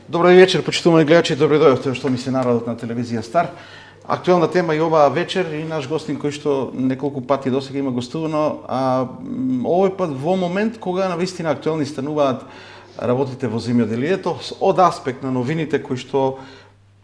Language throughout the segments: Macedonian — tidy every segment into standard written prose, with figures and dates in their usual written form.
Добро вечер, почитувани гледачи, добро дојдовте што ми се народот на телевизија Стар. Актуелна тема и оваа вечер и наш гостин кој што неколку пати досега има гостувано, а овој пат во момент кога навистина актуелни стануваат работите во земјоделието од аспект на новините кои што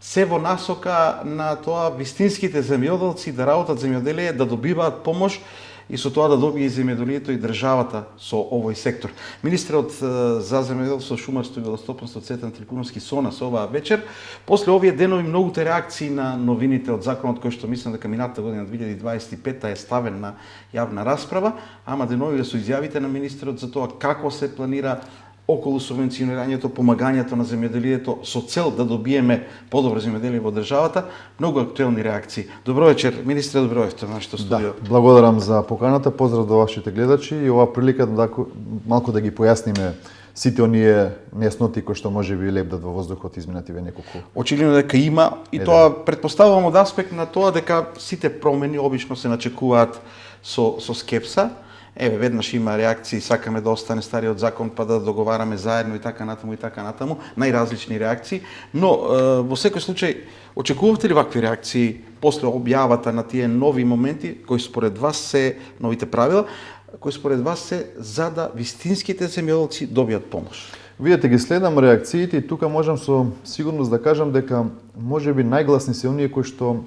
се во насока на тоа вистинските земјоделци да работат земјоделие, да добиваат помош и со тоа да добие и земјоделието и државата со овој сектор. Министерот за земјоделство, шумарство и водостопанство Цветан Трифуновски со нас оваа вечер. После овие денови многуте реакции на новините од законот кој што мислам дека минатата година 2025 е ставен на јавна расправа, ама денови со изјавите на министерот за тоа како се планира околу субвенционирањето, помагањето на земјоделието со цел да добиеме подобро земјоделие во државата, многу актуелни реакции. Добро вечер, министре, добро вечер на нашето студио. Да, благодарам за поканата, поздрав до вашите гледачи и оваа прилика да малку да ги појасниме сите оние нејасноти кои што можеби лебдат во воздухот изминативе неколку. Очигледно дека има и тоа претпоставувам од аспект на тоа дека сите промени обично се начекуваат со скепса. Еве, веднаш има реакции, сакаме да остане стариот закон, па да договараме заедно и така натаму, најразлични реакции, но во секој случај, очекувавте ли вакви реакции после објавата на тие нови моменти, кои според вас се новите правила, кои според вас се за да вистинските земјоделци добијат помош? Видете, ги следам реакциите и тука можам со сигурност да кажам дека можеби најгласни се оние кои што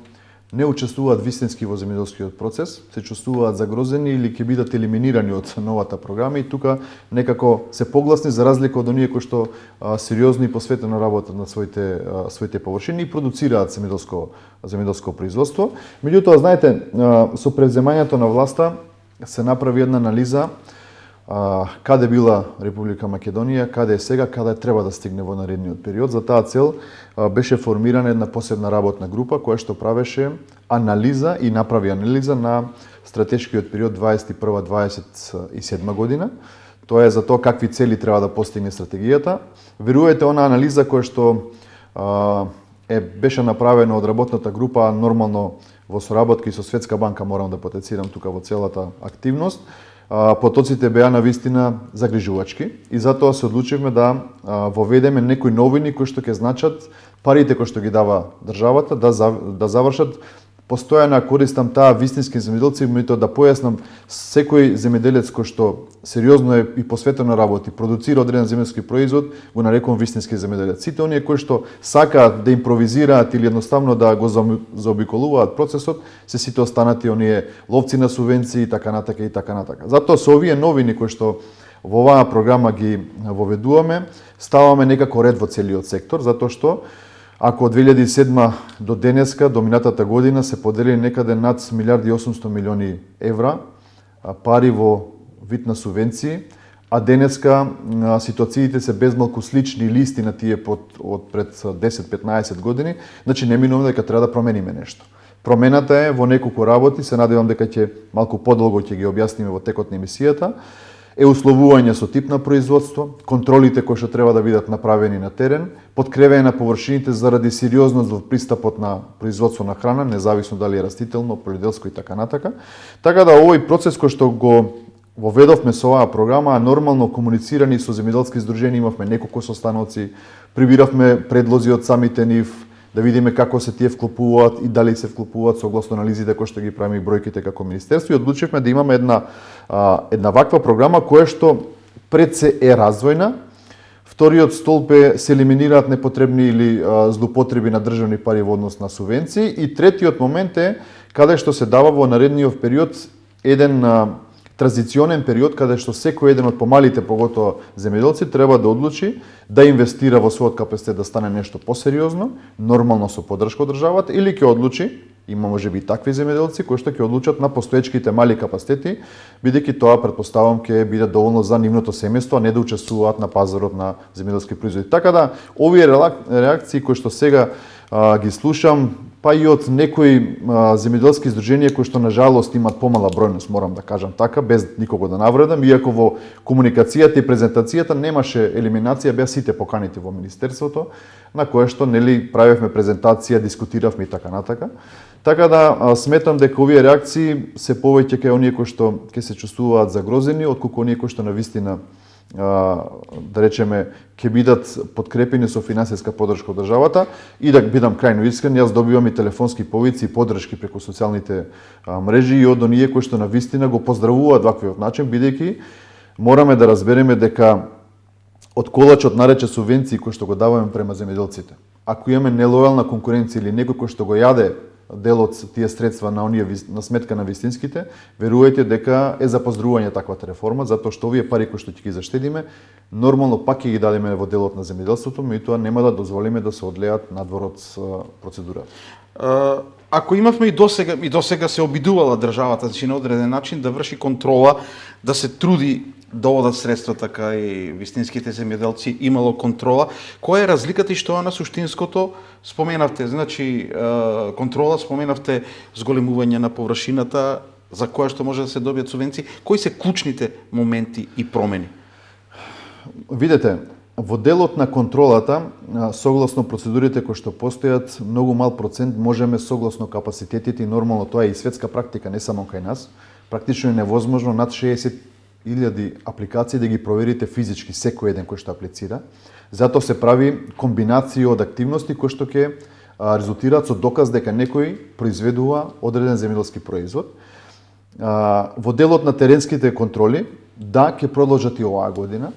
не учествуваат вистински во земјоделскиот процес, се чувствуваат загрозени или ќе бидат елиминирани од новата програма и тука некако се погласни за разлика од оние кои што сериозно и посветено работат на своите површини и продуцираат земјоделско производство. Меѓутоа, знаете, со превземањето на власта се направи една анализа каде била Република Македонија, каде е сега, каде треба да стигне во наредниот период. За таа цел беше формирана една посебна работна група која што правеше анализа и направи анализа на стратешкиот период 21-27 година. Тоа е за тоа какви цели треба да постигне стратегијата. Верувајте, она анализа која што беше направена од работната група нормално во соработка и со Светска банка, морам да потенцирам тука во целата активност, потоците беа навистина загрижувачки и затоа се одлучивме да воведеме некои новини кои што ќе значат парите кои што ги дава државата да завршат постојана, користам таа вистински земјоделци, меѓутоа да појаснам секој земјоделец кој што сериозно е и посветено работи, продуцира одреден земјоделски производ, го нарекувам вистински земјоделец. Сите оние кои што сакаат да импровизираат или едноставно да го заобиколуваат процесот, се сите останати оние ловци на субвенции и така натака и така натака. Затоа со овие новини кои што во оваа програма ги воведуваме, ставаме некако ред во целиот сектор, затоа што ако од 2007 до денеска, до минатата година, се поделили некаде над 1.800 милиони евра пари во вид на субвенции, а денеска ситуациите се безмалку слични или исти на тие од пред 10-15 години, значи неминувано дека треба да промениме нешто. Промената е во неколку работи, се надевам дека ќе малку подолго ќе ги објасниме во текот на емисијата, е условување со тип на производство, контролите кои што треба да бидат направени на терен, подкревање на површините заради сериозност во пристапот на производство на храна, независно дали е растително, полиделско и така натака. Така да овој процес кој што го воведовме со оваа програма, нормално комуницирани со земјоделски здруженија, имавме неколку состаноци, прибиравме предлози од самите нив, да видиме како се тие вклопуваат и дали се вклопуваат согласно анализите кои што ги правиме и бројките како министерство и одлучивме да имаме една ваква програма која што пред се е развојна. Вториот столб е се елиминираат непотребни или злоупотреби на државни пари во однос на субвенции и третиот момент е каде што се дава во наредниот период еден транзиционен период каде што секој еден од помалите, поготоа земјоделци, треба да одлучи да инвестира во својот капацитет да стане нешто посериозно, нормално со поддршка од државата, или ќе одлучи, има можеби такви земјоделци кои што ќе одлучат на постоечките мали капацитети, бидејќи тоа претпоставам ќе биде доволно за нивното семејство, а не да учествуваат на пазарот на земјоделски производи. Така да овие реакции кои што сега ги слушам, па и од некои земјоделски здруженија кои што на жалост имаат помала бројност, морам да кажам така, без никого да навредам, иако во комуникацијата и презентацијата немаше елиминација, беа сите поканите во министерството, на кое што нели правевме презентација, дискутиравме и така натака. Така да сметам дека овие реакции се повеќе кај оние кои што ќе се чувствуваат загрозени, отколку оние кои што навистина да речеме, ќе бидат подкрепени со финансиска поддршка од државата и да бидам крајно искрен, јас добивам и телефонски повици и поддршки преку социјалните мрежи и од оние кои што на вистина го поздравуваат ваквиот начин, бидејќи мораме да разбереме дека од колачот нарече субвенции кои што го даваме према земјоделците, ако имаме нелојална конкуренција или некој кој што го јаде дел од тие средства на оние на сметка на вистинските, верувајте дека е за поздрување таквата реформа, затоа што овие пари кои што ќе ги заштедиме, нормално пак ќе ги дадеме во делот на земјоделството, меѓутоа нема да дозволиме да се одлеат надвор од процедурата. Ако имавме и досега се обидувала државата, значи на одреден начин да врши контрола, да се труди да одат средства така и вистинските земјоделци имало контрола. Која е разликата и што е на суштинското? Споменавте, значи контрола, споменавте зголемување на површината за која што може да се добијат субвенции. Кои се клучните моменти и промени? Видете, во делот на контролата, согласно процедурите кои што постојат, многу мал процент можеме согласно капацитетите и нормално тоа е и светска практика, не само кај нас. Практично е невозможно над 60.000 апликации да ги проверите физички секој еден кој што аплицира. Затоа се прави комбинација од активности кои што ќе резултираат со доказ дека некој произведува одреден земјоделски производ. Во делот на теренските контроли, да, ќе продолжат и оваа година.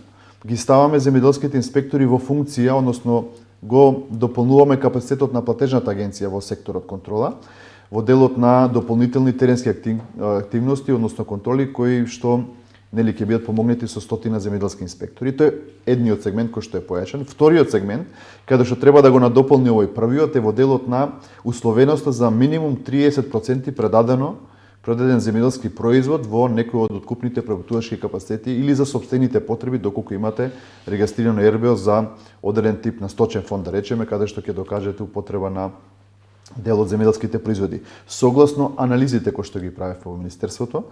Ги ставаме земјоделските инспектори во функција, односно го дополнуваме капацитетот на платежната агенција во секторот контрола, во делот на дополнителни теренски активности, односно контроли кои што нели ќе бидат помогнати со 100 земјоделски инспектори. Тоа е едниот сегмент кој што е појачен. Вториот сегмент, каде што треба да го надополни овој првиот, е во делот на условеноста за минимум 30% предаден земјоделски производ во некој од откупните преработувачки капацитети или за сопствените потреби доколку имате регистрирано РБО за одреден тип на сточен фонд, да речеме, каде што ќе докажете употреба на дел од земјоделските производи. Согласно анализите кои што ги правев во Министерството,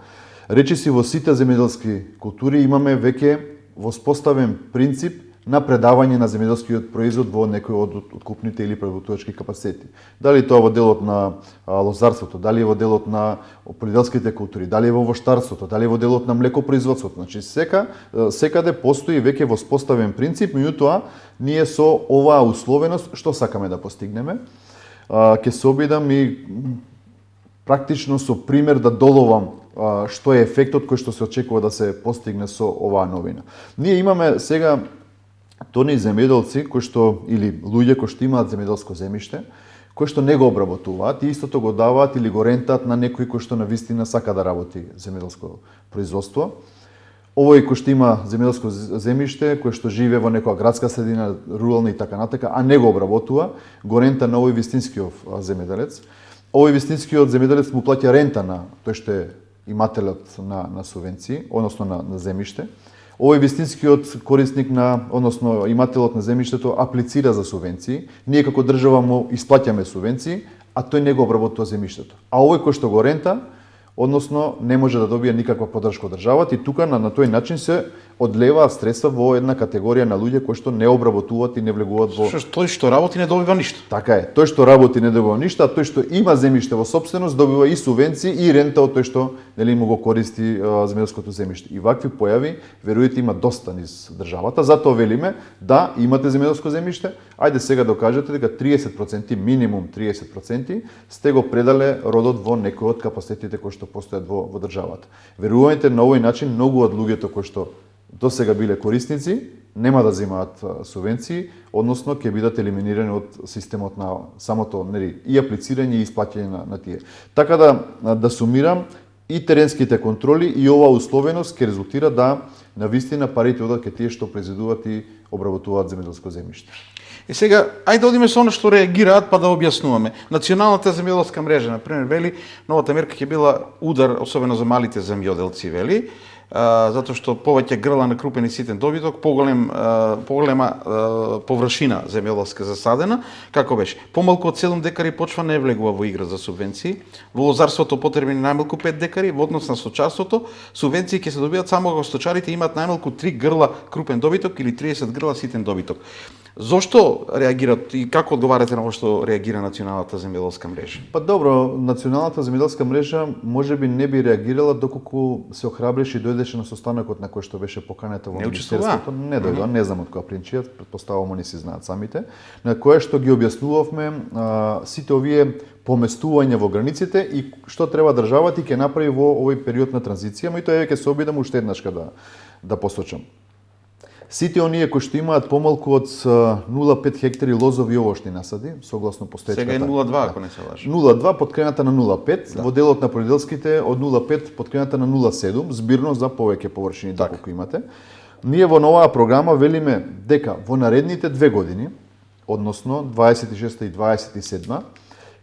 речиси во сите земјоделски култури имаме веќе воспоставен принцип на предавање на земјоделскиот производ во некој од откупните или преработувачки капацитети. Дали тоа во делот на лозарството, дали во делот на полиделските култури, дали во воштарството, дали во делот на млекопроизводството. Значи секаде постои веќе воспоставен принцип, меѓутоа ние со оваа условеност што сакаме да постигнеме, ќе се обидам и практично со пример да доловам што е ефектот кој што се очекува да се постигне со оваа новина. Ние имаме сега тони земјоделци кои што или луѓе кои што имаат земјоделско земјиште, кои што не го обработуваат и истото го даваат или го рентаат на некој кој што навистина сака да работи земјоделско производство. Овој кој што има земјоделско земјиште, кој што живее во некоја градска средина, рурална и така натака, а не го обработува, го рента на овој вистинскиот земјоделец. Овој вистинскиот земјоделец му плаќа рента на тој што е имателот на субвенции, односно на земјиште. Овој вистинскиот корисник односно имателот на земјиштето аплицира за субвенции. Ние како држава му исплаќаме субвенции, а тој не го обработува земјиштето. А овој кој што го рента, односно не може да добие никаква поддршка од државата и тука на тој начин се одлеваат средства во една категорија на луѓе кои што не обработуваат и не влегуваат во... Тој што работи не добива ништо. Така е. Тој што работи не добива ништо, а тој што има земјиште во сопственост добива и субвенции и рента од тој што нели му го користи земјоделското земјиште. И вакви појави, верујте, има доста низ државата, затоа велиме да имате земјоделско земјиште, ајде сега докажете дека 30%, минимум 30% сте го предале родот во некој од капацитетите кои што постојат во државата. Верувајте, на овој начин многу од луѓето кои што досега биле корисници, нема да земаат субвенции, односно ќе бидат елиминирани од системот на самото и аплицирање и исплаќање на тие. Така да сумирам, и теренските контроли и оваа условеност ќе резултира да навистина парите одат кај тие што произведуваат и обработуваат земјоделско земјиште. И сега, ајде одиме со она што реагираат, па да објаснуваме. Националната земјоделска мрежа, например, вели, новата мерка ќе била удар, особено за малите земјоделци, вели, затоа што повеќе грла на крупен и ситен добиток, поголема површина земјоделска засадена, како беше? Помалку од 7 декари почва не влегува во игра за субвенции. Во лозарството потребни најмалку 5 декари, во однос на сточарството, субвенции ќе се добијат само ако сточарите имаат најмалку 3 грла крупен добиток или 30 грла ситен добиток. Зошто реагираат и како одговарате на ова што реагира Националната земјоделска мрежа? Па добро, Националната земјоделска мрежа можеби не би реагирала доколку се охрабреше и дојдеше на состанокот на кој што беше поканета во Министерството. Не дојдоа, не знам од која причина, претпоставувам они си знаат самите, на кое што ги објаснувавме сите овие поместување во границите и што треба државата и ќе направи во овој период на транзиција, и тоа ќе се обидам уште еднашка да посочам. Сите оние кои што имаат помалку од 0,5 хектари лозови овошни насади, согласно постоечката. Сега е 0,2 ако не се лажам. 0,2 подкрената на 0,5, во делот на полиделските од 0,5 подкрената на 0,7, збирно за повеќе површини доколку имате. Ние во новаа програма велиме дека во наредните 2 години, односно 26 и 27,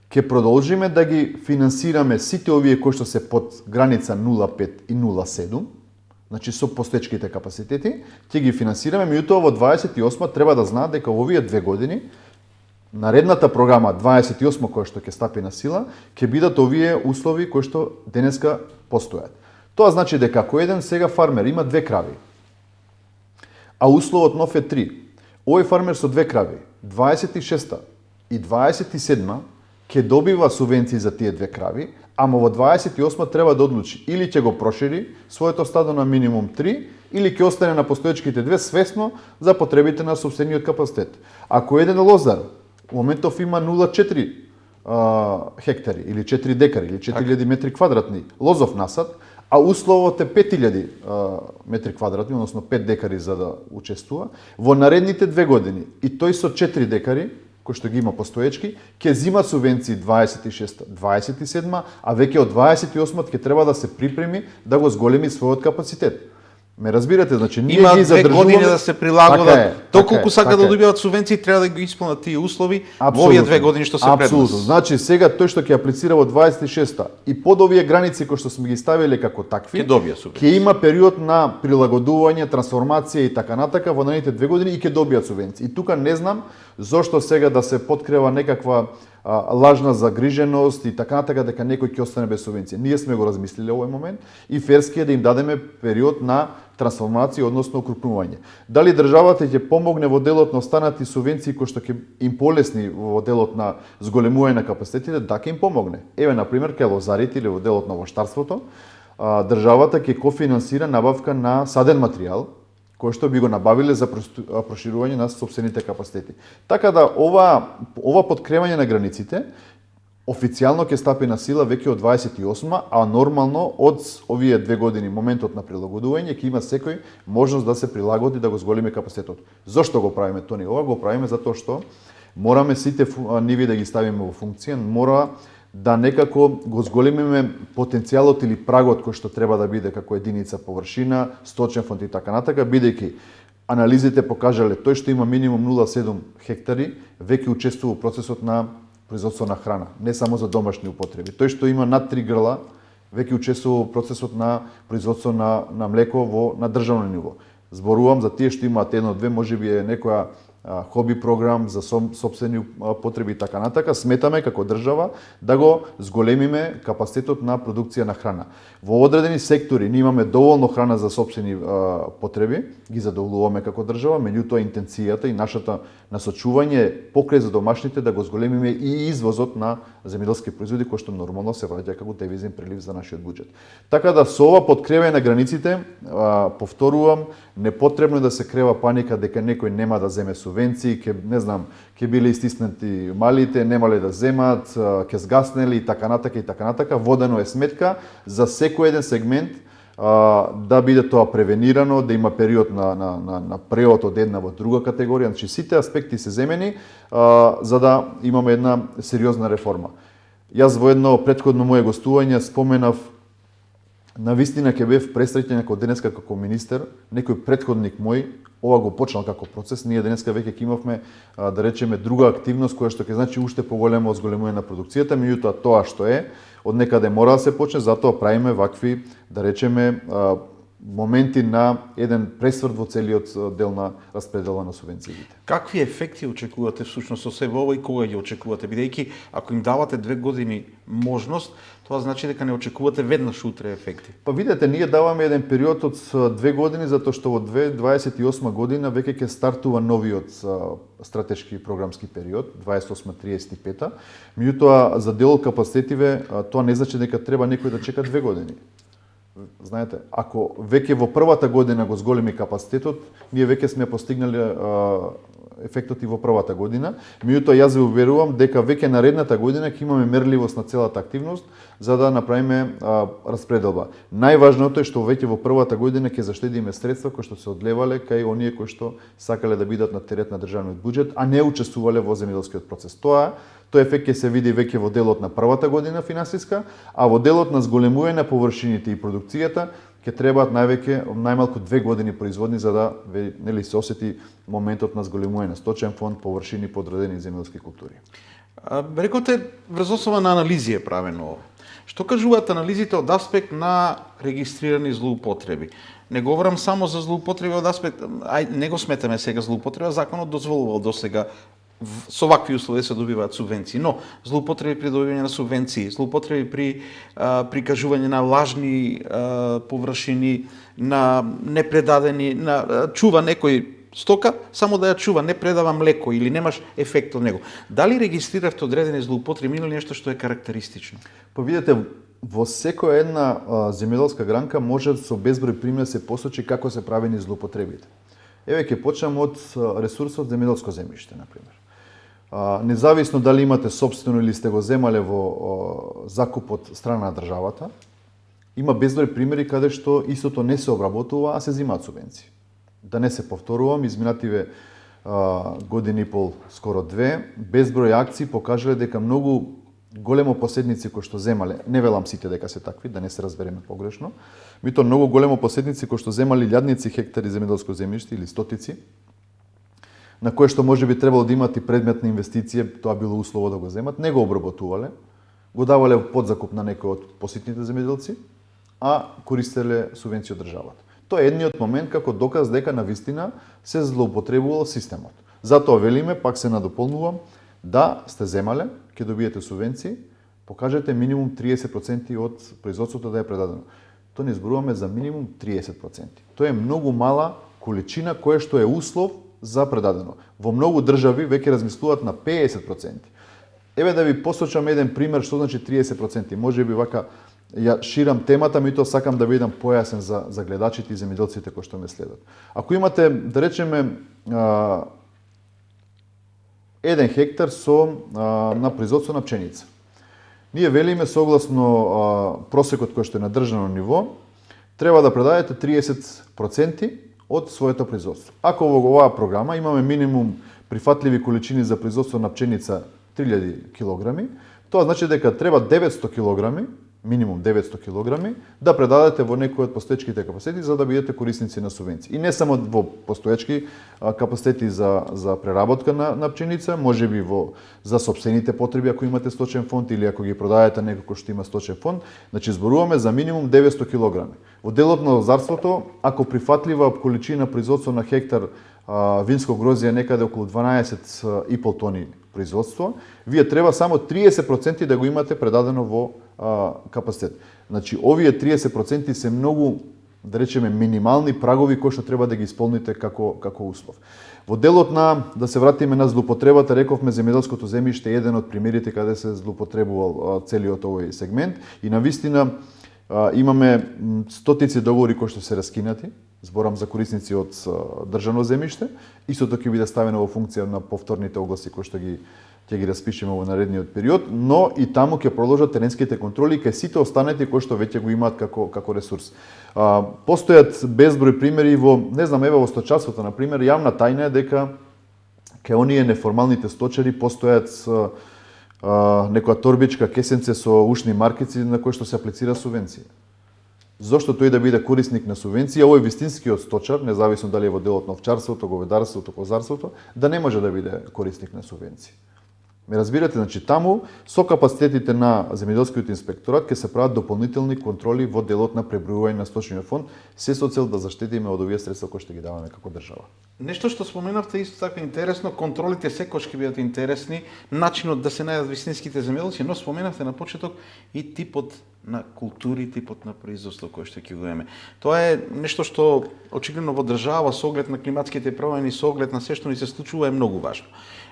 ќе продолжиме да ги финансираме сите овие кои што се под граница 0,5 и 0,7, значи со постоечките капацитети, ќе ги финансираме, меѓутоа во 28 треба да знаат дека во овие 2 години наредната програма 28 која што ќе стапи на сила, ќе бидат овие услови кои што денеска постојат. Тоа значи дека ако еден сега фармер има 2 крави, а условот нов е 3, овој фармер со 2 крави, 26 и 27 ќе добива субвенции за тие 2 крави, ама во 28 треба да одлучи или ќе го прошири своето стадо на минимум 3, или ќе остане на постоечките 2 свесно за потребите на сопствениот капацитет. Ако еден лозар во моментов има 0,4 хектари или 4 декари или 4000 метри квадратни лозов насад, а условот е 5000 метри квадратни, односно 5 декари за да учествува, во наредните 2 години и тој со 4 декари кој што ги има постоечки, ќе зима субвенции 26, 27, а веќе од 28 ќе треба да се припреми да го зголеми својот капацитет. Ме разбирате, значи ние има ги задржуваме 2 години да се прилагодат. Доколку сака да е. добиваат субвенции, треба да ги исполнат тие услови во овие 2 години што се пред нас. Апсолутно. Значи сега тој што ќе аплицира во 26-та и под овие граници кои што сме ги ставиле како такви, ќе добија субвенции. Ќе има период на прилагодување, трансформација и така натака во наредните 2 години и ќе добијат субвенции. И тука не знам зошто сега да се подкрива некаква лажна загриженост и така натака дека некој ќе остане без субвенција. Ние сме го размислиле овој момент и ферски е да им дадеме период на трансформација, односно окрупнување. Дали државата ќе помогне во делот на останати субвенции кои што ќе им полесни во делот на зголемување на капацитетите, да ќе им помогне. Еве на пример кај лозарите или во делот на овоштарството, државата ќе кофинансира набавка на саден материјал кој што би го набавиле за проширување на сопствените капацитети. Така да ова подкревање на границите официјално ќе стапи на сила веќе од 28, а нормално од овие 2 години, моментот на прилагодување, ќе има секој можност да се прилагоди да го зголеми капацитетот. Зошто го правиме тони ова? Го правиме затоа што мораме сите ниви да ги ставиме во функција, мора да некако го зголемиме потенцијалот или прагот кој што треба да биде како единица површина, сточен фонд и така натака, бидејќи анализите покажале тој што има минимум 0,7 хектари веќе учествува во процесот на производство на храна, не само за домашни употреби. Тој што има над 3 грла веќе учествува во процесот на производство на млеко на државно ниво. Зборувам за тие што имаат 1-2, можеби е некоја хоби програм за сопствени потреби и така натака, сметаме како држава да го зголемиме капацитетот на продукција на храна. Во одредени сектори ние имаме доволно храна за сопствени потреби, ги задоволуваме како држава, меѓутоа интенцијата и нашата насочување покрај за домашните да го зголемиме и извозот на земјоделски производи кои што нормално се враќа како девизен прилив за нашиот буџет. Така да со ова подкревање на границите, повторувам, непотребно е да се крева паника дека некој нема да земе субвенции, ќе биле истиснати малите, немале да земат, ќе згаснели и така натака. Водено е сметка за секој еден сегмент да биде тоа превенирано, да има период на преод од една во друга категорија, значи сите аспекти се земени за да имаме една сериозна реформа. Јас во едно претходно мое гостување споменав навистина ќе бев пресреќен ако денеска како министер, некој претходник мој, ова го почнал како процес, ние денеска веќе ќе имавме, да речеме, друга активност која што ќе значи уште поголемо зголемување на продукцијата, меѓутоа тоа што е, од некаде мора да се почне, затоа правиме вакви, да речеме, моменти на еден пресврт во целиот дел на распредела на субвенциите. Какви ефекти очекувате всушност со себе ова и кога ги очекувате? Бидејќи ако им давате 2 години можност, тоа значи дека не очекувате веднаш утре ефекти. Па видете, ние даваме еден период од 2 години затоа што во 2028 година веќе ќе стартува новиот стратешки програмски период 28-35. Меѓутоа за дел од капацитетиве тоа не значи дека треба некој да чека 2 години. Знаете, ако веќе во првата година го зголеми капацитетот, ние веќе сме постигнали ефектот и во првата година. Меѓутоа јас ви уверувам дека веќе наредната година ќе имаме мерливост на целата активност за да направиме распределба. Најважното е што веќе во првата година ќе заштедиме средства кои што се одлевале кај оние кои што сакале да бидат на терет на државниот буџет, а не учествувале во земјоделскиот процес. Тој ефект ќе се види веќе во делот на првата година финансиска, а во делот на зголемување на површините и продукцијата ќе требаат најмалку 2 години производни за да нели се осети моментот на зголемување на сточен фонд, површини подредени земјоделски култури. Рековте врз основа на анализи е правено ова. Што кажуваат анализите од аспект на регистрирани злоупотреби? Не говорам само за злоупотреби од аспект, не го сметаме сега злоупотреба, законот дозволувал досега со вакви услови се добиваат субвенции, но злоупотреби при добивање на субвенции, злоупотреби при прикажување на лажни површини, на непредадени, на чува некој стока, само да ја чува, не предава млеко или немаш ефект од него. Дали регистриравте одредени злоупотреби или нешто што е карактеристично? Па видете, во секоја една земјоделска гранка може со безброј примери се посочи како се правени злоупотребите. Еве ќе почнам од ресурсот земјоделско земјиште, на пример. Независно дали имате сопствено или сте го земале во закуп од страна на државата, има безброј примери каде што истото не се обработува, а се земаат субвенции. Да не се повторувам, изминативе години и пол, скоро 2, безброј акции покажале дека многу големо поседници кои што земале, не велам сите дека се такви, да не се разбереме погрешно, меѓутоа многу големо поседници кои што земали илјадници хектари земјоделско земјиште или стотици, на кое што можеби требало да имат и предметна инвестиција, тоа било услово да го земат, не го обработувале, го давале во подзакуп на некој од поситните земјоделци, а користеле субвенција од државата. Тоа е едниот момент како доказ дека навистина се злоупотребувал системот. Затоа велиме, пак се надополнувам, да сте земале, ќе добиете субвенции, покажете минимум 30% од производството да е предадено. Тоа не зборуваме за минимум 30%. Тоа е многу мала количина која што е услов за предадено. Во многу држави веќе размислуваат на 50%. Еве да ви посочам еден пример што значи 30%. Можеби вака ја ширам темата, меѓутоа сакам да бидам појасен за гледачите и земјоделците кои што ме следат. Ако имате, да речеме, 1 хектар на производство на пченица. Ние велиме согласно просекот кој што е на државно ниво, треба да предадете 30% од своето производство. Ако во оваа програма имаме минимум прифатливи количини за производство на пченица 3000 килограми, тоа значи дека треба 900 килограми, минимум 900 килограми, да предадете во некој од постоечките капацитети за да бидете корисници на субвенции. И не само во постоечки капацитети за преработка на пченица, можеби за сопствените потреби ако имате сточен фонд или ако ги продадете некој кој што има сточен фонд, значи зборуваме за минимум 900 килограми. Во делот на лозарството, ако прифатлива количина производство на хектар винско грозје некаде околу 12,5 тони производство, вие треба само 30% да го имате предадено во капацитет. Значи, овие 30% се многу, да речеме, минимални прагови кои што треба да ги исполните како услов. Во делот на, да се вратиме на злоупотребата, рековме земјоделското земјиште е еден од примерите каде се злоупотребувал целиот овој сегмент и навистина имаме стотици договори кои што се раскинати, зборам за корисници од државно земјиште, истото ќе биде ставено во функција на повторните огласи кои што ќе ги распишеме во наредниот период, но и таму ќе продолжат теренските контроли кај сите останати кои што веќе го имаат како ресурс. Постојат безброј примери во, не знам, еве во сточарството на пример, јавна тајна е дека кај оние неформалните сточари постојат некоја торбичка, кесенце со ушни маркици на кои што се аплицира субвенција. Зошто тој да биде корисник на субвенција, овој вистинскиот сточар, независно дали е во делот на овчарството, говедарството, козарството, да не може да биде корисник на субвенција. Ме разбирате, значи таму со капацитетите на земјоделскиот инспекторат ќе се прават дополнителни контроли во делот на пребројување на сточниот фонд, се со цел да заштитиме од овие средства кои што ги даваме како држава. Нешто што споменавте исто така интересно, контролите секогаш ќе бидат интересни, начинот да се најдат вистинските земјоделци, но споменавте на почеток и типот на култури, типот на производство кој што ќе го имаме. Тоа е нешто што очигледно во држава со оглед на климатските промени, со оглед на се што ни се случува е многу важно.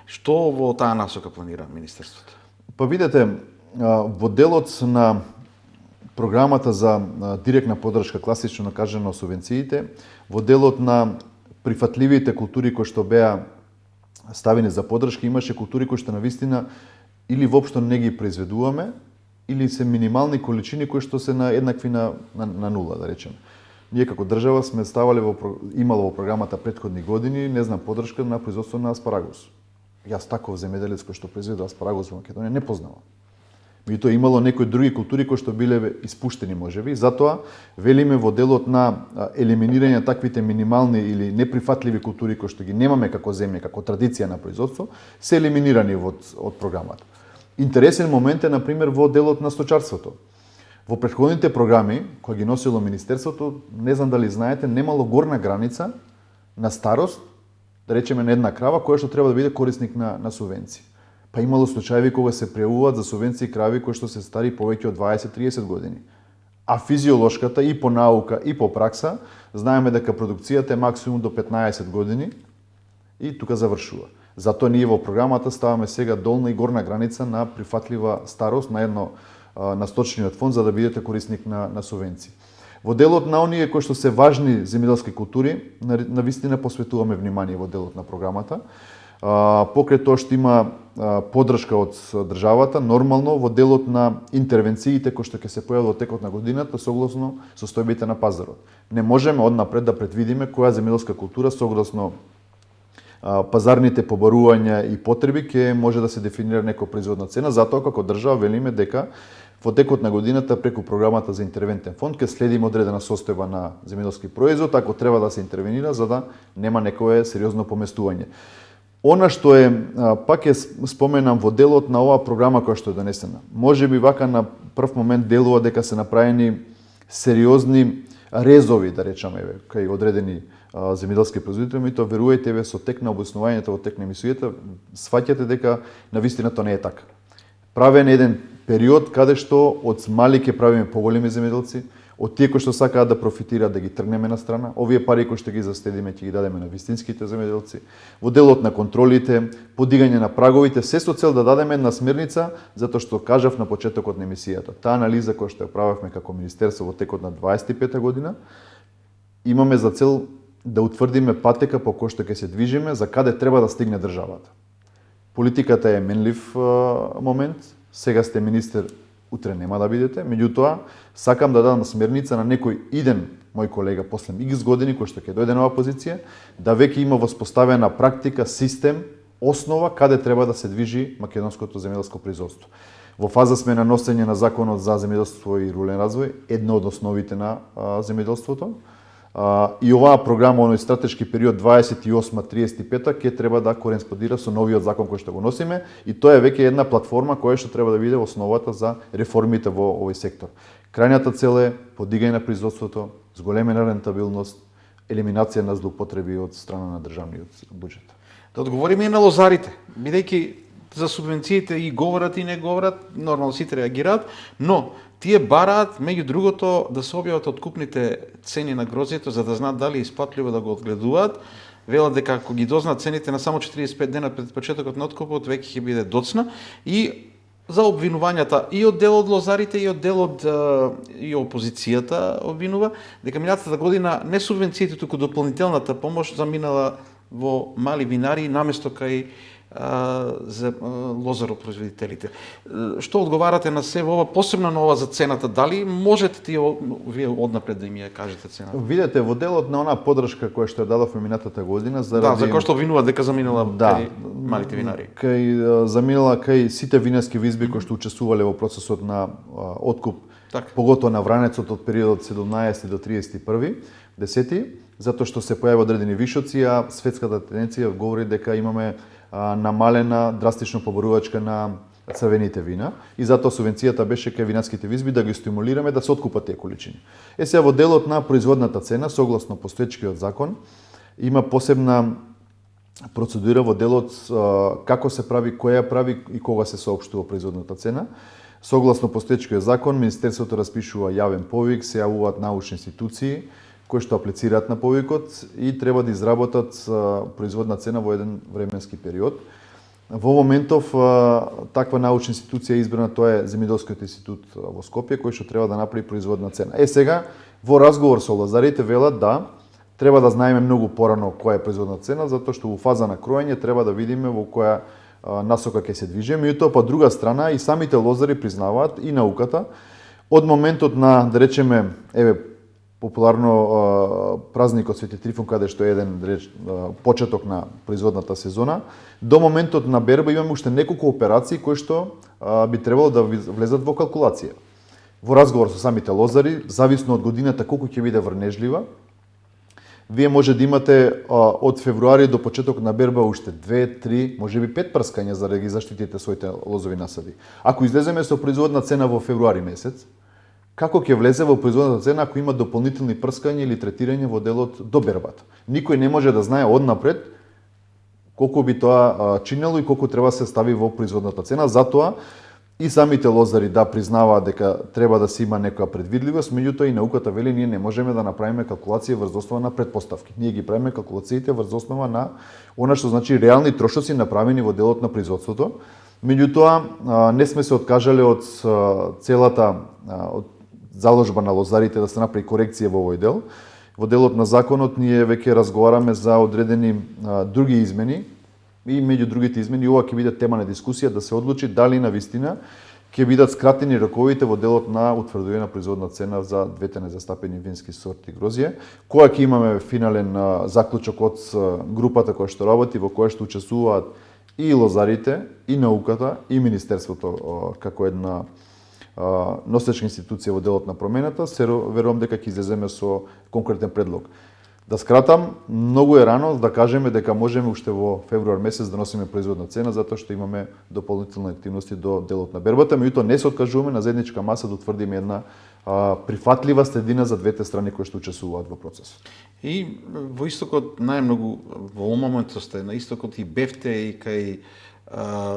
Што во таа насока планира Министерството? Па видете, во делот на програмата за директна поддршка, класично кажано субвенциите, во делот на прифатливите култури кои што беа ставени за поддршка, имаше култури кои што навистина или воопшто не ги произведуваме, или се минимални количини кои што се на еднакви на нула, да речеме. Ние како држава сме ставале имало во програмата претходни години, не знам, поддршка на производство на аспарагус. Јас таков земјоделец кој што произведува аспарагус во Македонија не познавам. Меѓутоа имало некои други култури кои што биле испуштени можеби, затоа велиме во делот на елиминирање таквите минимални или неприфатливи култури кои што ги немаме како земја, како традиција на производство, се елиминирани од програмата. Интересен момент е, например, во делот на сточарството. Во претходните програми, кои ги носило Министерството, не знам дали знаете, немало горна граница на старост, да речеме на една крава, која што треба да биде корисник на субвенции. Па имало случаеви кога се пријавуваат за субвенции крави кои што се стари повеќе од 20-30 години. А физиолошката и по наука и по пракса, знаеме дека продукцијата е максимум до 15 години и тука завршува. Затоа ние во програмата ставаме сега долна и горна граница на прифатлива старост на сточниот фонд за да бидете корисник на субвенции. Во делот на оние кои што се важни земјоделски култури, на вистина посветуваме внимание во делот на програмата. Покрај тоа што има поддршка од државата, нормално во делот на интервенциите кои што ќе се појават во текот на годината согласно состојбите на пазарот. Не можеме однапред да предвидиме која земјоделска култура согласно пазарните побарувања и потреби ќе може да се дефинира некоја производна цена, затоа како држава велиме дека во текот на годината преку програмата за интервентен фонд ќе следиме одредена состојба на земјоделски производ, ако треба да се интервенира за да нема некое сериозно поместување. Она што е, пак споменам во делот на оваа програма која што е донесена. Можеби вака на прв момент делува дека се направени сериозни резови, да речеме, кај одредени земјоделски производители, тоа верувајте ве со тек на обоснувањето, во тек на емисијата, сваќате дека навистина тоа не е така. Правен еден период каде што од мали ќе правиме поголеми земјоделци, од тие кои што сакаат да профитираат да ги тргнеме на страна, овие пари кои што ги застедиме ќе ги дадеме на вистинските земјоделци, во делот на контролите, подигање на праговите, се со цел да дадеме една смерница, затоа што кажав на почетокот на емисијата. Таа анализа која што ја правевме како министерство во текот на 25 година, имаме за цел да утврдиме патека по кој што ќе се движиме, за каде треба да стигне државата. Политиката е менлив момент, сега сте министер, утре нема да бидете, меѓутоа сакам да дадам смерница на некој иден мој колега после X години кој што ќе дојде на оваа позиција, да веќе има воспоставена практика, систем, основа каде треба да се движи македонското земјоделско производство. Во фаза сме на носење на законот за земјоделство и рурален развој, едно од основите на земјоделството. И оваа програма, оној стратешки период 28-35 ќе треба да кореспондира со новиот закон кој што го носиме и тоа е веќе една платформа која што треба да биде основата за реформите во овој сектор. Крајната цел е подигање на производството, зголемена рентабилност, елиминација на злоупотреби од страна на државниот буџет. Да одговориме и на лозарите, бидејќи за субвенциите и говорат и не говорат, нормално сите реагираат, но тие бараат, меѓу другото, да се објават откупните цени на грозјето, за да знаат дали е исплатливо да го одгледуваат. Велат дека ако ги дознаат цените на само 45 дена пред почетокот на откупот, веќе ќе биде доцна. И за обвинувањата и од дел од лозарите, и од дел од и опозицијата обвинува, дека минатата година не субвенциите, туку дополнителната помош заминала во мали винари наместо кај за лозаропроизводителите. Што одговарате на се ова, посебно на ова за цената? Дали можете вие однапред да им ја кажете цената? Видете, во делот на онаа поддршка која што ја дадовме минатата година, заради... Да, за кој што обвинува дека заминала кај малите винари. Заминала кај сите винарски визби кои што учествувале во процесот на откуп, поготоа на Вранецот од периодот 17 до 31 10, затоа што се појави одредени вишоци, а светската тенденција говори дека имаме намалена драстично поборувачка на црвените вина и затоа субвенцијата беше кај винарските визби да ги стимулираме да се откупат тие количини. Сега во делот на производната цена, согласно постоечкиот закон, има посебна процедура во делот како се прави, која ја прави и кога се соопштува производната цена. Согласно постоечкиот закон, Министерството распишува јавен повик, се јавуваат научни институции кои што аплицираат на повикот и треба да изработат производна цена во еден временски период. Во моментов таква научна институција е избрана, тоа е Земјоделскиот институт во Скопје, кој што треба да направи производна цена. Сега во разговор со лозарите велат да треба да знаеме многу порано која е производна цена, затоа што во фаза на кроење треба да видиме во која насока ќе се движиме. И тоа по друга страна и самите лозари признаваат и науката од моментот на, да речеме, популарно празникот Свети Трифун, каде што е еден почеток на производната сезона, до моментот на берба имаме уште неколку операции кои што би требало да влезат во калкулација. Во разговор со самите лозари, зависно од годината колку ќе биде врнежлива, вие може да имате од февруари до почеток на берба уште 2, 3, можеби 5 прскања за да ги заштитите своите лозови насади. Ако излеземе со производна цена во февруари месец, како ќе влезе во производната цена ако има дополнителни прскања или третирање во делот до бербата? Никој не може да знае однапред колку би тоа чинело и колку треба се стави во производната цена, затоа и самите лозари да признаваат дека треба да се има некоја предвидливост, меѓутоа и науката вели ние не можеме да направиме калкулација врз основа на предпоставки. Ние ги правиме калкулациите врз основа на она што значи реални трошоци направени во делот на производството. Меѓутоа не сме се откажале од целата од заложба на лозарите да се направи корекција во овој дел. Во делот на законот ние веќе разговараме за одредени други измени и меѓу другите измени ова ќе биде тема на дискусија да се одлучи дали навистина ќе бидат скратени роковите во делот на утврдување на производна цена за двете незастапени вински сорти грозје, која ќе имаме финален заклучок од групата која што работи, во која што учествуваат и лозарите, и науката, и Министерството како една носечка институција во делот на промената, се верувам дека ќе излеземе со конкретен предлог. Да скратам, многу е рано да кажеме дека можеме уште во февруар месец да носиме производна цена, затоа што имаме дополнителни активности до делот на бербата, меѓутоа не се откажуваме на заедничка маса да утврдиме една прифатлива средина за двете страни кои што учествуваат во процесот. И во истокот најмногу во овој момент сте на истокот и бевте и кај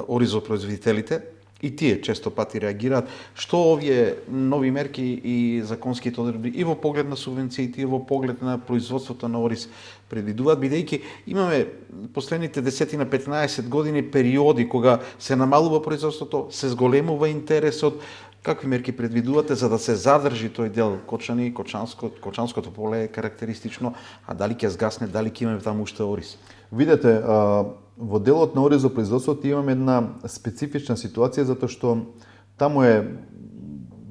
оризопроизводителите, и тие често пати реагираат, што овие нови мерки и законските одредби и во поглед на субвенциите и во поглед на производството на ориз предвидуваат, бидејќи имаме последните 10-15 години периоди кога се намалува производството, се зголемува интересот. Какви мерки предвидувате за да се задржи тој дел кочани, кочанското поле е карактеристично, а дали ќе згасне, дали ќе имаме таму уште ориз? Видете, во делот на оризопроизводството имаме една специфична ситуација затоа што таму е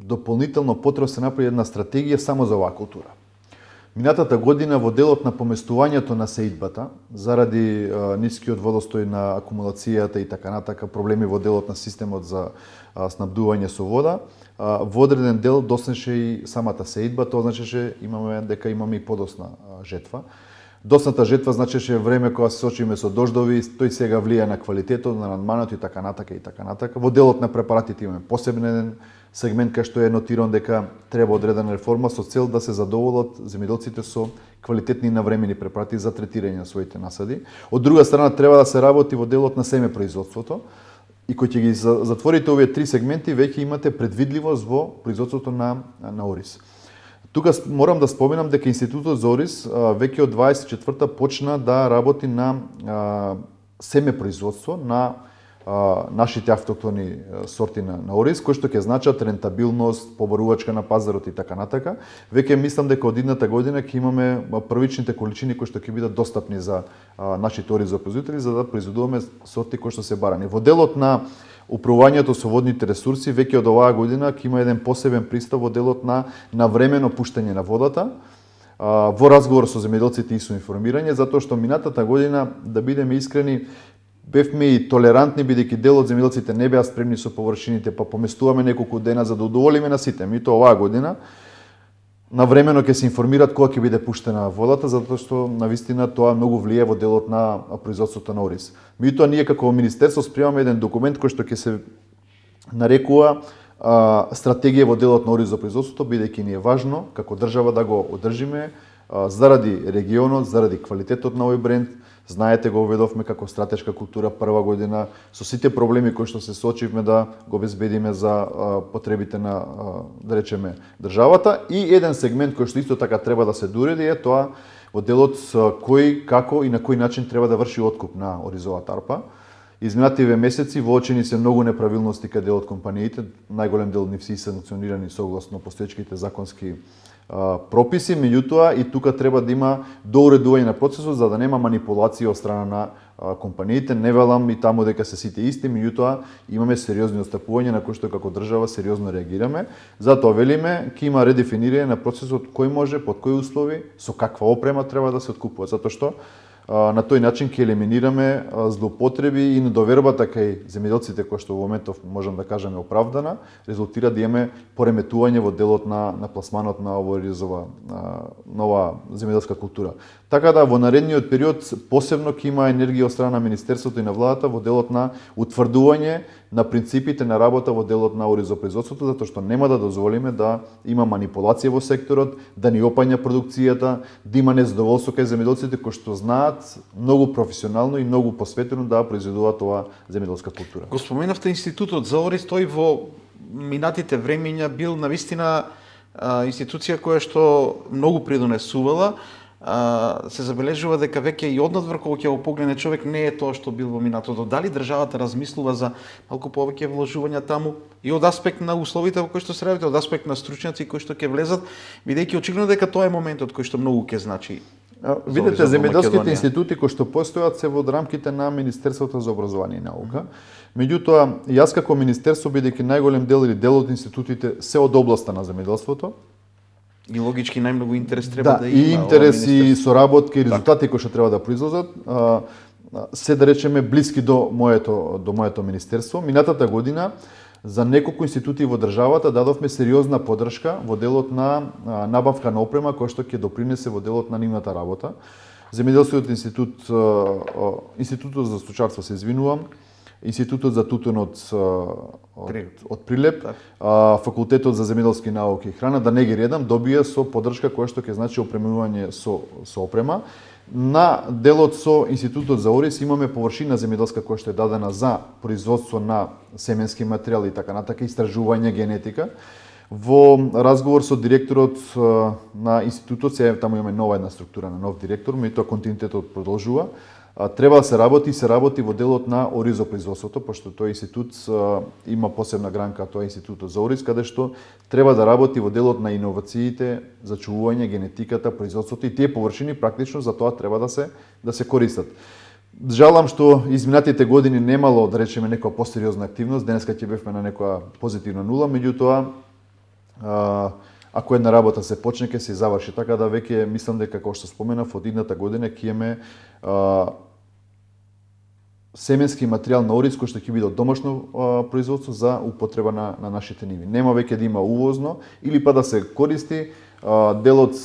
дополнително потребно се направи една стратегија само за оваа култура. Минатата година во делот на поместувањето на сеидбата, заради нискиот водостој на акумулацијата и така натака, проблеми во делот на системот за снабдување со вода, во одреден дел доснеше и самата сеидба, тоа значеше дека имаме и подосна жетва. Досната жетва значеше време кога се сочиме со дождови, тој сега влија на квалитетот, на надманото и така натака и така натака. Во делот на препаратите имаме посебен сегмент кај што е нотиран дека треба одредена реформа со цел да се задоволат земјоделците со квалитетни и навремени препарати за третирање на своите насади. Од друга страна треба да се работи во делот на семепроизводството и кој ќе ги затворите овие три сегменти, веќе имате предвидливост во производството на ориз. Тука морам да споменам дека Институтот за ориз веќе од 24-та почна да работи на семепроизводство на нашите автохтони сорти на ориз, кои што ќе значат рентабилност, побарувачка на пазарот и така натака. Веќе мислам дека од идната година ќе имаме првичните количини кои што ќе бидат достапни за нашите оризопроизводители за да произведуваме сорти кои што се барани. Во делот на управувањето со водните ресурси, веќе од оваа година ќе има еден посебен пристап во делот на навремено пуштање на водата, во разговор со земјоделците и со информирање, затоа што минатата година, да бидеме искрени, бевме и толерантни, бидејќи дел од земјоделците не беа спремни со површините, па поместуваме неколку дена за да удоволиме на сите. Меѓутоа оваа година навремено ќе се информираат кога ќе биде пуштена водата, затоа што навистина тоа многу влие во делот на производството на ориз. Меѓутоа ние како министерство спремаме еден документ кој што ќе се нарекува стратегија во делот на оризопроизводството, бидејќи ни е важно како држава да го одржиме заради регионот, заради квалитетот на овој бренд. Знаете, го уведовме како стратешка култура прва година со сите проблеми кои што се соочивме да го обезбедиме за потребите на, да речеме, државата. И еден сегмент кој што исто така треба да се дореди е тоа во делот кој, како и на кој начин треба да врши откуп на оризовата арпа. Изминативе месеци воочени се многу неправилности каде од компаниите, најголем дел од нив се санкционирани согласно постоечките законски прописи, меѓутоа и тука треба да има доуредување на процесот за да нема манипулација од страна на компаниите. Не велам и таму дека се сите исти, меѓутоа имаме сериозни отстапувања на кои што како држава сериозно реагираме. Затоа велиме ќе има редефинирање на процесот кој може, под кои услови, со каква опрема треба да се откупува, затоа што на тој начин ќе елиминираме злоупотреби и недовербата кај земјоделците кои што во моментов можам да кажеме оправдана, резултира да имаме пореметување во делот на пласманот на овој ризова нова земјоделска култура. Така да во наредниот период посебно ќе има енергија од страна на министерството и на владата во делот на утврдување на принципите на работа во делот на оризопроизводството, затоа што нема да дозволиме да има манипулација во секторот, да ни опања продукцијата, да има незадоволство кај земјоделците кои што знаат многу професионално и многу посветено да произведуваат оваа земјоделска култура. Го споменавте Институтот за ориз, тој во минатите времења бил навистина институција која што многу придонесувала. Се забележува дека веќе и однадвор кога ќе го погледне човек не е тоа што бил во минатото. Дали државата размислува за малку повеќе вложувања таму и од аспект на условите во кои што се работи, од аспект на стручњаци кои што ќе влезат, бидејќи очигледно дека тоа е моментот кој што многу ќе значи. Видете, земјоделските институти кои што постојат се во рамките на Министерството за образование и наука. Меѓутоа, јас како министерство, бидејќи најголем дел или дел од институтите се од областа на земјоделството, и логички најмногу интерес треба да има. И интерес и соработка и резултати кои што треба да произлезат, се да речеме блиски до моето министерство. Минатата година за неколку институти во државата дадовме сериозна поддршка во делот на набавка на опрема која што ќе допринесе во делот на нивната работа. Земјоделскиот институт, Институтот за сточарство, се извинувам, Институтот за тутунот од Прилеп, Факултетот за земјоделски науки и храна, да не ги редам, добија со поддршка која што ќе значи опремување со опрема. На делот со Институтот за ориз имаме површина земјоделска која што е дадена за производство на семенски материјал и така натака, истражување, генетика. Во разговор со директорот на институтот, сега таму имаме нова една структура на нов директор, меѓутоа континуитетот продолжува. Треба да се работи во делот на оризопроизводството, пошто тој институт има посебна гранка, тоа е Институтот за ориз, каде што треба да работи во делот на иновациите, зачувување, генетиката, производството и тие површини практично за тоа треба да се користат. Жалам што изминатите години немало, да речеме, некоја посериозна активност, денеска ќе бевме на некоја позитивна нула, меѓутоа ако една работа се почне, ќе се заврши. Така да веќе мислам дека, како што споменав, од идната година ќе имаме семенски материјал на ориз кој што ќе биде од домашно производство за употреба на нашите ниви. Нема веќе да има увозно или па да се користи делот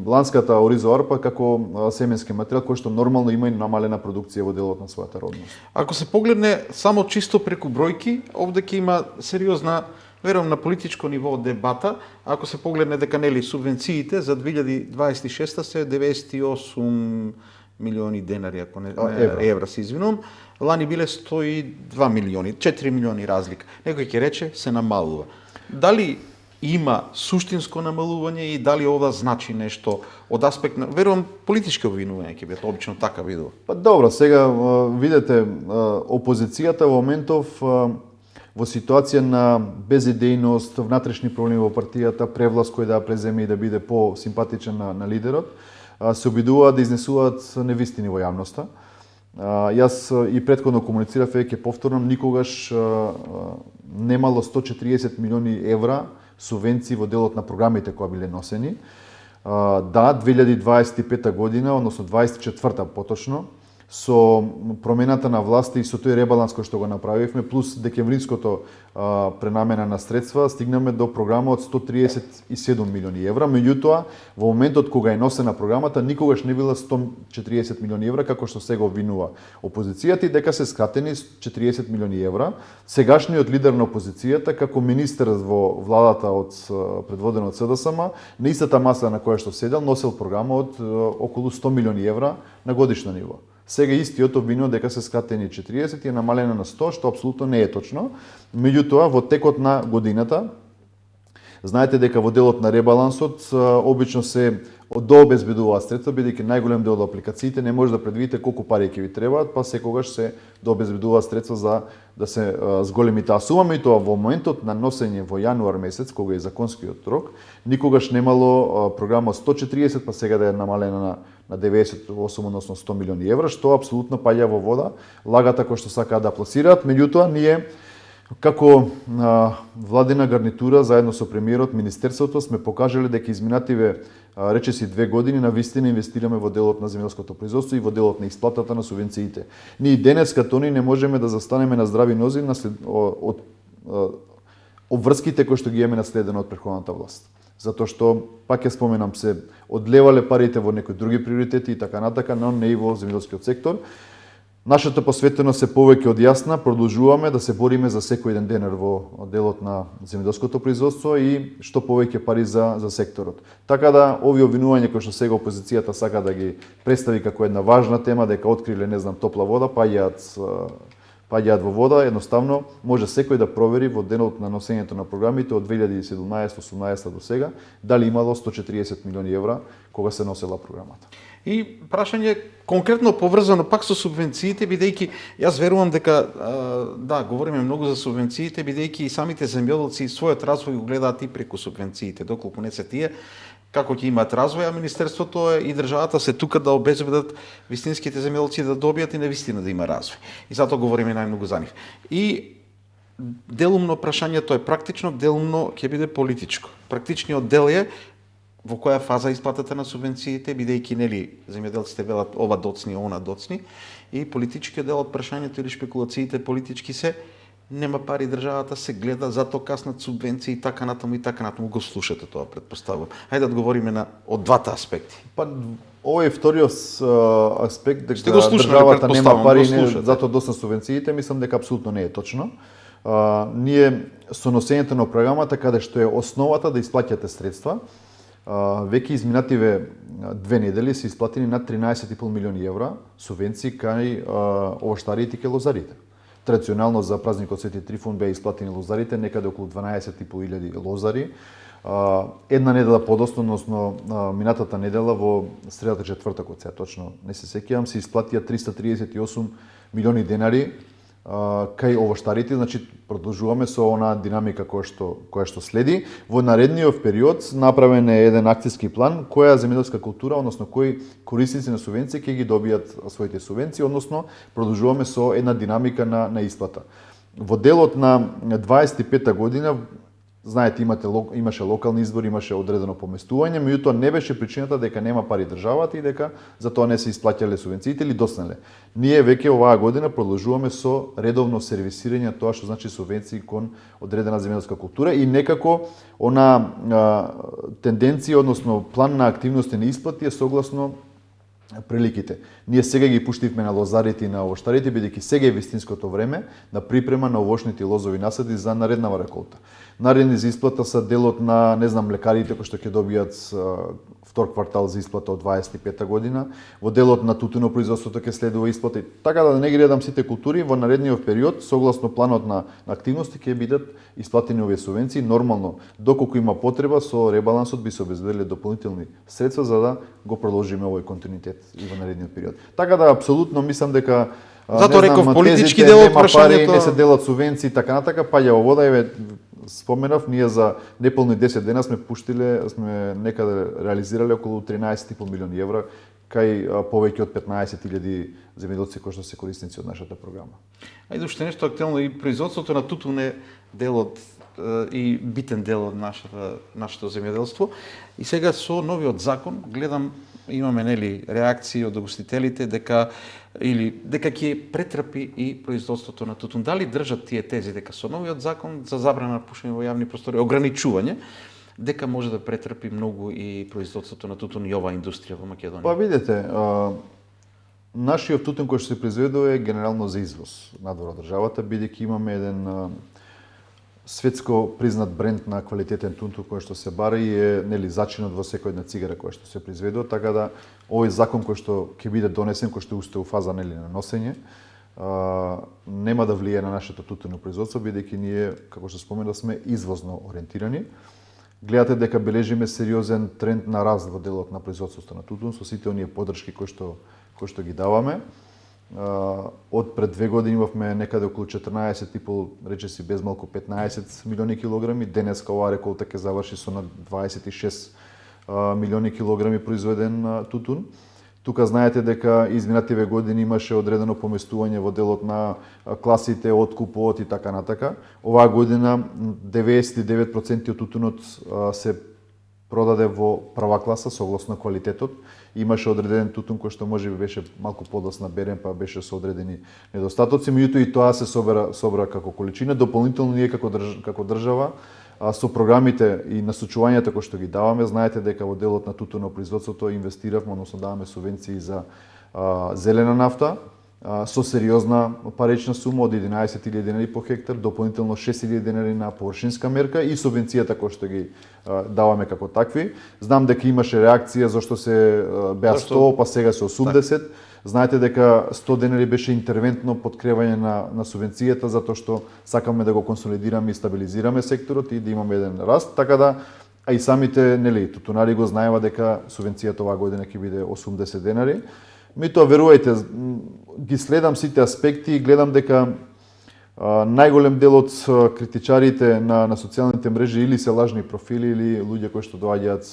ланската оризова арпа како семенски материјал кој што нормално има и намалена продукција во делот на својата родност. Ако се погледне само чисто преку бројки, овде ќе има сериозна, верувам, на политичко ниво дебата. Ако се погледне дека нели субвенциите за 2026 се 98 милиони денари, ако не евра се извинувам, лани биле 102 милиони, 4 милиони разлика. Некој ќе рече се намалува. Дали има суштинско намалување и дали ова значи нешто од аспект на, верувам, политичко обвинување ќе биде, обично така видува. Па добро, сега видете, опозицијата во моментов во ситуација на безидејност, внатрешни проблеми во партијата, превласт кој да преземе и да биде по-симпатичен на лидерот, се обидуваат да изнесуваат невистини во јавноста. Јас и претходно комуницирав, веќе повторам, никогаш немало 140 милиони евра субвенции во делот на програмите кои биле носени. Да, 2025 година, односно 24-та поточно, со промената на власти и со тој ребаланс кој што го направивме, плюс декемвринското пренамена на средства, стигнаме до програма од 137 милиони евра. Меѓутоа, во моментот кога е носена програмата, никогаш не била 140 милиони евра, како што сега обвинува опозицијата, и дека се скратени 40 милиони евра. Сегашниот лидер на опозицијата, како министер во владата предводена од СДСМ, на истата маса на која што седел, носел програма од околу 100 милиони евра на годишно ниво. Сега истиот обвинува дека се скратени 40 и е намалена на 100, што апсолутно не е точно. Меѓутоа, во текот на годината, знаете дека во делот на ребалансот обично се дообезбедуваат средства, бидејќи најголем дел од апликациите не може да предвидите колку пари ќе ви требаат, па секогаш се дообезбедуваат средства за да се зголеми таа сума. И тоа во моментот на носење во јануар месец, кога е законскиот рок, никогаш немало програма 140, па сега да е намалена на 98, односно 100 милиони евра, што апсолутно паѓа во вода лагата кој што сакаат да пласираат. Меѓутоа, ние како владина гарнитура, заедно со премиерот, министерството, сме покажале дека изминативе речиси 2 години навистина инвестираме во делот на земјоделското производство и во делот на исплатата на субвенциите. Ние денес като не можеме да застанеме на здрави нози од обврските кои што ги имаме наследено од претходната власт. Затоа што, пак ја споменам, се одлевале парите во некои други приоритети и така натака, но не и во земјоделскиот сектор. Нашата посветеност е повеќе од јасна, продолжуваме да се бориме за секој еден денар во делот на земјоделското производство и што повеќе пари за секторот. Така да, овие обвинувања кои што сега опозицијата сака да ги представи како една важна тема, дека откриле, не знам, топла вода, паѓаат во вода, едноставно може секој да провери во денот на носењето на програмите од 2017-18 до сега, дали имало 140 милиони евра кога се носела програмата. И прашање конкретно поврзано пак со субвенциите, бидејќи јас верувам дека да, говориме многу за субвенциите, бидејќи и самите земјоделци својот развој го гледаат и преку субвенциите, доколку не се тие како ќе имаат развој, а министерството и државата се тука да обезбедат вистинските земјоделци да добијат и навистина да има развој. И затоа говориме најмногу за нив. И делумно прашањето е практично, делумно ќе биде политичко. Практичниот дел е во која фаза исплатата на субвенциите, бидејќи нели земјоделците велат ова доцни, она доцни, и политичкиот дел од прашањето или шпекулациите политички се нема пари државата, се гледа, затоа каснат субвенции и така натаму и така натаму. Го слушате тоа, претпоставувам. Хајде да говориме од двата аспекти. Па овој е вториот аспект, дека државата нема пари, затоа доста субвенциите, мислам дека апсолутно не е точно. Ние со носењето на програмата, каде што е основата да исплаќате средства, веќе изминативе 2 недели се исплатени над 13,5 милиони евра субвенции кај овоштарите и лозарите. Традиционално за празникот Свети Трифун беа исплатени лозарите, некаде околу 12,500 лозари. Една недела подоцна, односно минатата недела во средата четвртакот, сега точно не се сеќавам, се исплатија 338 милиони денари кај овоштарите, значи продолжуваме со онаа динамика која што следи. Во наредниот период направен е еден акцијски план која земјоделска култура, односно кои корисници на субвенции ќе ги добијат своите субвенции, односно продолжуваме со една динамика на исплата. Во делот на 25-та година, знаете, имаше локални избори, имаше одредено поместување, меѓутоа не беше причината дека нема пари државата и дека затоа не се исплаќале субвенциите или доцнале. Ние веќе оваа година продолжуваме со редовно сервисирање, тоа што значи субвенции кон одредена земјоделска култура и некако она тенденција, односно план на активности на исплати е согласно приликите. Ние сега ги пуштивме на лозарите и на овоштарите, бидејќи сега е вистинското време на припрема на овошните лозови насади за нареднава реколта. Наредни за исплата са делот на, не знам, лекарите кои што ќе добијат втор квартал за исплата од 25-та година, во делот на тутунопроизводството ќе следува исплата. Така да не ги редам сите култури, во наредниот период, согласно планот на активности, ќе бидат исплатени овие субвенции. Нормално, доколку има потреба, со ребалансот би се обезбедиле дополнителни средства за да го продолжиме овој континуитет и во наредниот период. Така да, апсолутно мислам дека затоа реков политички дел од прашањето, не се делат субвенции така натака, паѓа во вода. Еве споменав, ние за неполни 10 дена сме некаде реализирале околу 13,5 милиони евра кај повеќе од 15.000 земјоделци кои што се корисници од нашата програма. Ајде уште нешто актуелно, и производството на тутун е дел од и битен дел од нашето земјоделство. И сега со новиот закон гледам имаме нели реакции од угостителите дека ќе претрпи и производството на тутун. Дали држат тие тези дека со новиот закон за забрана на пушење во јавни простори, ограничување, дека може да претрпи многу и производството на тутун и оваа индустрија во Македонија? Па видете, нашиот тутун кој што се произведува е генерално за извоз надвор од државата, бидејќи имаме еден светско признат бренд на квалитетен тутун кој што се бара и е нели зачинот во секоја една цигара која што се произведува, така да овој закон кој што ќе биде донесен, кој што уште у фаза нели на носење, нема да влијае на нашето тутуно производство, бидејќи ние, како што споменав, сме извозно ориентирани. Гледате дека бележиме сериозен тренд на раст во делот на производството на тутун со сите оние поддршки кои што ги даваме. Од пред 2 години имавме некаде околу 14,5, речеси без малку 15 милиони килограми. Денеска оваа реколта ќе заврши со на 26 милиони килограми произведен тутун. Тука знаете дека изминативе години имаше одредено поместување во делот на класите, откупот и така натака. Оваа година 99% од тутунот се продаде во прва класа согласно квалитетот. Имаше одреден тутун кој што можеби беше малку подоцна берен, па беше со одредени недостатоци, меѓутоа и тоа се собра како количина. Дополнително ние како држава со програмите и насочувањата кои што ги даваме, знаете дека во делот на тутуно производството инвестиравме, односно даваме субвенции за зелена нафта со сериозна парична сума од 11.000 денари по хектар, дополнително 6.000 денари на површинска мерка и субвенцијата кои што ги даваме како такви. Знам дека имаше реакција зашто се беа 100, па сега се 80. Знаете дека 100 денари беше интервентно подкрепање на субвенцијата затоа што сакаме да го консолидираме и стабилизираме секторот и да имаме еден раст, така да а и самите нели тутунари го знаева дека субвенцијата оваа година ќе биде 80 денари. Меѓутоа верувајте, ги следам сите аспекти и гледам дека најголем дел од критичарите на социјалните мрежи или се лажни профили или луѓе кои што доаѓаат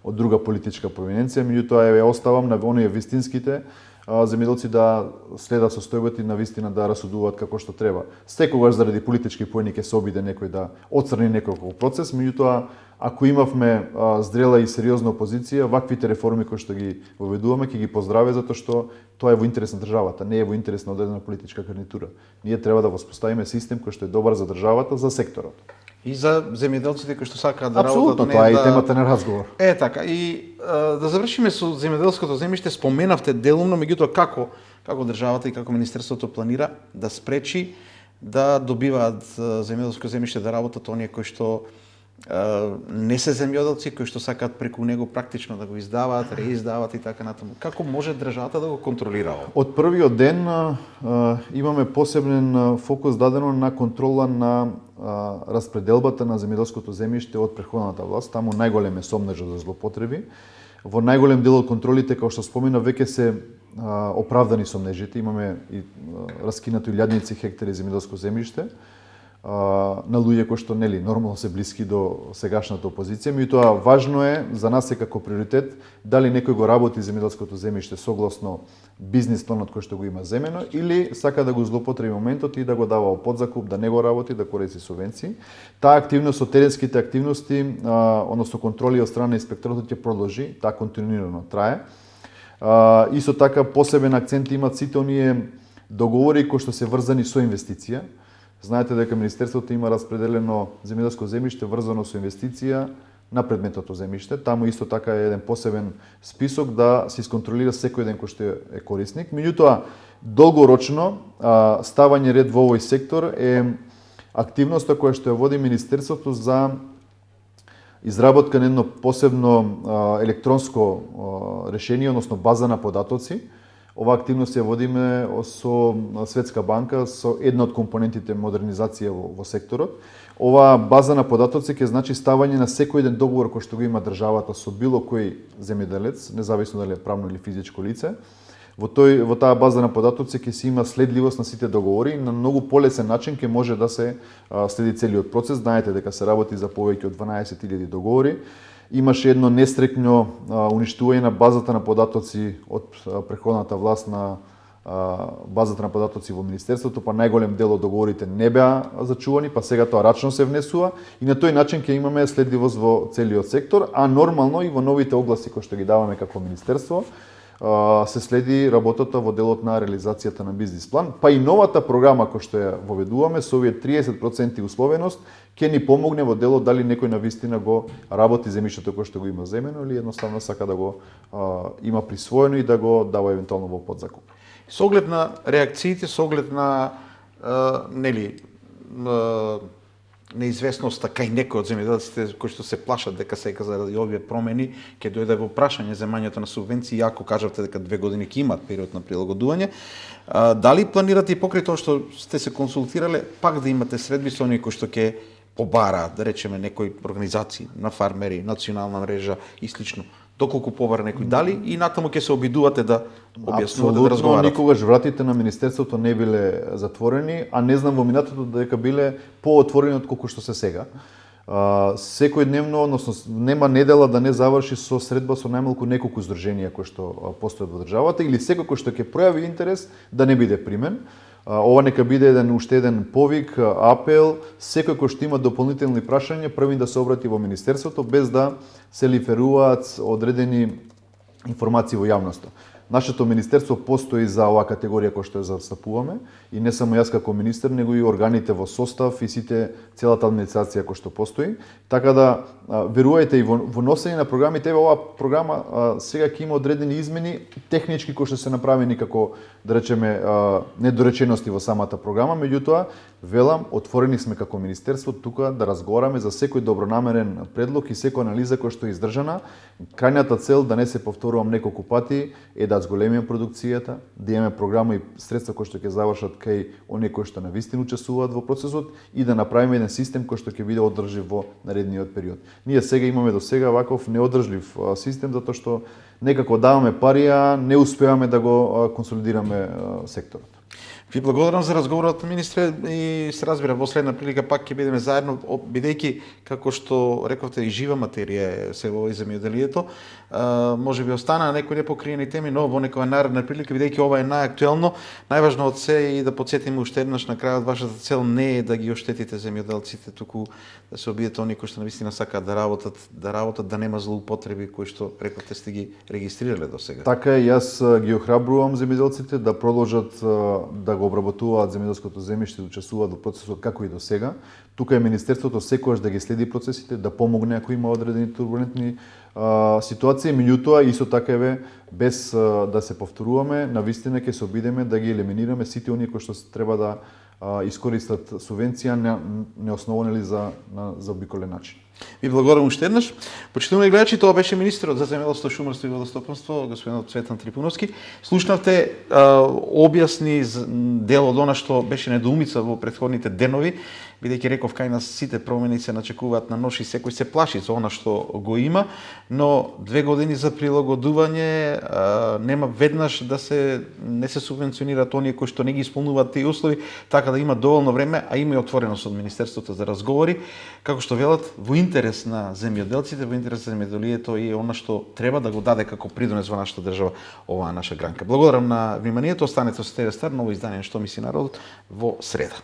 од друга политичка провиненција, меѓутоа ја оставам на оние вистинските земјоделци да следат состојбата и на вистина да расудуваат како што треба. Секогаш заради политички поени ќе се обиде некој да отстрани некој во процес, меѓутоа ако имавме зрела и сериозна опозиција, ваквите реформи кои што ги воведуваме ќе ги поздраве затоа што тоа е во интерес на државата, не е во интерес на одредена политичка гарнитура. Ние треба да воспоставиме систем кој што е добар за државата, за секторот. И за земјоделците кои што сакаат да работат. Апсолутно, тоа е и темата на разговор. Така, и да завршиме со земјоделското земјиште, споменавте делумно, меѓутоа како државата и како министерството планира да спречи да добиваат земјоделско земјиште да работат оние кои што не се земјоделци, кои што сакаат преку него практично да го издаваат, реиздаваат и така натаму. Како може државата да го контролира ова? Од првиот ден имаме посебен фокус дадено на контрола на распределбата на земјоделското земјиште од претходната власт. Таму најголем е сомнежот за злопотреби. Во најголем дел од контролите, како што спомена, веќе се оправдани сомнежите. Имаме и раскинато илјадници хектари земјоделско земјиште на луѓе кои што нели нормално се блиски до сегашната опозиција, меѓутоа важно е за нас е како приоритет дали некој го работи земјоделското земјиште согласно бизнис планот кој што го има земено или сака да го злоупотреби моментот и да го дава во подзакуп, да не го работи, да користи субвенции. Таа активност со теренските активности, односно контроли од страна на инспекторатот ќе продолжи, таа континуирано трае. Исто така посебен акцент имаат сите оние договори кои што се врзани со инвестиција. Знаете дека Министерството има распределено земјоделско земјиште врзано со инвестиција на предметното земјиште. Таму исто така е еден посебен список да се исконтролира секој ден кој што е корисник. Меѓутоа, долгорочно ставање ред во овој сектор е активноста која што ја води Министерството за изработка на едно посебно електронско решение, односно база на податоци. Ова активност ја водиме со Светска банка, со една од компонентите модернизација во секторот. Ова база на податоци ќе значи ставање на секој еден договор кој што го има државата со било кој земјоделец, независно дали е правно или физичко лице. Во таа база на податоци ќе се има следливост на сите договори, на многу полесен начин ќе може да се следи целиот процес. Знаете дека се работи за повеќе од 12.000 договори. Имаше едно нестрекно уништување на базата на податоци од претходната власт на базата на податоци во Министерството, па најголем дел од договорите не беа зачувани, па сега тоа рачно се внесува и на тој начин ќе имаме следливост во целиот сектор, а нормално и во новите огласи кои што ги даваме како Министерство, се следи работата во делот на реализацијата на бизнис план, па и новата програма која што ја воведуваме со овие 30% условеност ќе ни помогне во делот дали некој навистина го работи земјиштето кое што го има земено или едноставно сака да го има присвоено и да го дава евентуално во подзакуп. Со оглед на реакциите, со оглед на неизвестноста кај некои од земјоделците кои што се плашат дека сега заради овие промени ќе дојде во прашање земањето на субвенции, иако кажавте дека 2 години ќе имаат период на прилагодување, дали планирате и покрај тоа што сте се консултирале, пак да имате средби со оние кои што ќе побараат, да речеме, некои организации на фармери, национална мрежа и слично? Доколку побара некој, дали и натаму ќе се обидувате да објаснувате, да разговарате? Никогаш вратите на Министерството не биле затворени, а не знам во минатото дека биле поотворени од колку што се сега. Секојдневно, односно нема недела да не заврши со средба со најмалку неколку здруженија кои што постојат во државата или секој кој што ќе пројави интерес да не биде примен. Ова нека биде уште еден повик, апел, секој кој што има дополнителни прашања, први да се обрати во Министерството без да се лиферуваат одредени информации во јавноста. Нашето Министерство постои за оваа категорија која што ја застапуваме и не само јас како министер, него и органите во состав и целата администрација која што постои. Така да, верувајте и во носење на програмите, оваа програма сега ќе има одредени измени технички кои што се направени како, да речеме, недоречености во самата програма, меѓутоа, велам, отворени сме како Министерство тука да разговараме за секој добронамерен предлог и секоја анализа која што е издржана. Крајната цел, да не се повторувам неколку пати, е да зголемиме продукцијата, да имаме програма и средства кои што ќе завршат кај оние кои што навистина учествуваат во процесот и да направиме еден систем кој што ќе биде одржлив во наредниот период. Ние сега имаме до сега ваков неодржлив систем затоа што некако даваме пари, а не успеваме да го консолидираме секторот. Ви благодарам за разговорот, министре, и се разбира, во следна прилика пак ќе бидеме заедно, бидејќи, како што рековте, и жива материја се во земјоделието, може би остана некои непокриени теми, но во некоја наредна прилика, бидејќи ова е најактуелно, најважно од се и да потсетиме уште еднаш на крајот, вашата цел не е да ги оштетите земјоделците, туку да се обидете оние кои што навистина сакаат да работат, да нема злоупотреби кои што рековте сте ги регистрирале до сега. Така е, јас ги охрабрувам земјоделците да продолжат да го обработуваат земјоделското земјиште, да учествуваат во процесот како и до сега. Тука е Министерството секогаш да ги следи процесите, да помогне ако има одредени турбулентни ситуации, меѓутоа исто така еве без да се повторуваме, навистина ќе се обидеме да ги елиминираме сите оние кои што треба да искористат субвенција неосновано или за обиколен начин. Ви благодарам уште еднаш. Почитувани гледачи, тоа беше министерот за земјоделство, шумарство и водостопанство, господин Цветан Трифуновски. Слушнавте објасни дел од она што беше недоумица во претходните денови, бидејќи реков кај нас сите промени се начекуваат на нош и секој се плаши за она што го има, но 2 години за прилагодување нема веднаш да не се субвенционираат оние кои што не ги исполнуваат тие услови, така да има доволно време, а има и отвореност од Министерството за разговори, како што велат, во интерес на земјоделците, во интерес на земјоделието и она што треба да го даде како придонес во нашата држава оваа наша гранка. Благодарам на вниманието, останете со ТВ Стар, ново издание Што мисли народот во среда.